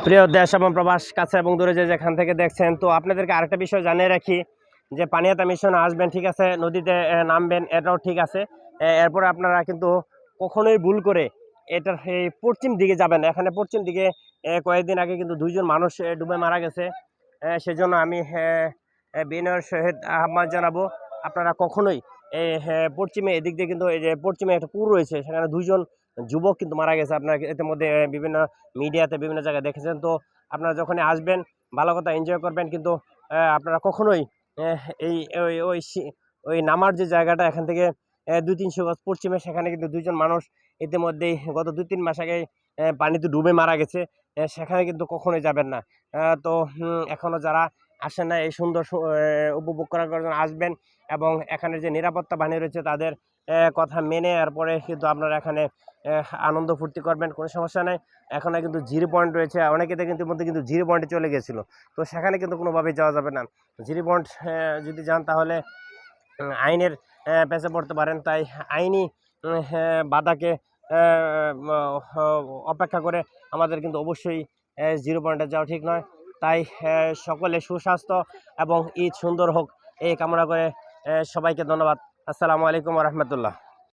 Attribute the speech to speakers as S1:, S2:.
S1: প্রিয় দেশ এবং প্রবাস কাছে এবং দূরে যেখান থেকে দেখছেন, তো আপনাদেরকে আরেকটা বিষয় জানিয়ে রাখি যে পানিহাতা মিশনে আসবেন, ঠিক আছে, নদীতে নামবেন, এটাও ঠিক আছে। এরপরে আপনারা কিন্তু কখনোই ভুল করে এটার এই পশ্চিম দিকে যাবেন না। এখানে পশ্চিম দিকে কয়েকদিন আগে কিন্তু দুইজন মানুষ ডুবে মারা গেছে। সেজন্য আমি বিনয়ের সহিত আহ্বান জানাবো, আপনারা কখনোই এই পশ্চিমে এদিক দিয়ে কিন্তু এই যে পশ্চিমে একটা পুর রয়েছে, সেখানে দুইজন যুবক কিন্তু মারা গেছে। আপনার এর মধ্যে বিভিন্ন মিডিয়াতে বিভিন্ন জায়গায় দেখেছেন। তো আপনারা যখনই আসবেন ভালো কথা এনজয় করবেন, কিন্তু আপনারা কখনোই এই ওই ওই ওই নামার যে জায়গাটা এখান থেকে ২-৩০০ গজ পশ্চিমে, সেখানে কিন্তু দুইজন মানুষ ইতিমধ্যেই গত ২-৩ মাস আগে পানিতে ডুবে মারা গেছে। সেখানে কিন্তু কখনোই যাবেন না। তো এখনও যারা আসেন না, এই সুন্দর উপভোগ করার জন্য আসবেন, এবং এখানে যে নিরাপত্তা বাহিনী রয়েছে তাদের কথা মেনে এরপরে কিন্তু আপনারা এখানে আনন্দ ফুর্তি করবেন, কোনো সমস্যা নেই। এখানে কিন্তু জিরো পয়েন্ট রয়েছে, অনেকেতে কিন্তু মধ্যে কিন্তু জিরো পয়েন্টে চলে গেছিলো। তো সেখানে কিন্তু কোনোভাবেই যাওয়া যাবে না। জিরো পয়েন্ট যদি যান তাহলে আইনের পেঁচে পড়তে পারেন। তাই আইনি বাধাকে অপেক্ষা করে আমাদের কিন্তু অবশ্যই জিরো পয়েন্টে যাওয়া ঠিক নয়। তাই সকলে সুস্বাস্থ্য এবং ঈদ সুন্দর হোক এই কামনা করে সবাইকে ধন্যবাদ। আসসালামু আলাইকুম ওয়া রাহমাতুল্লাহ।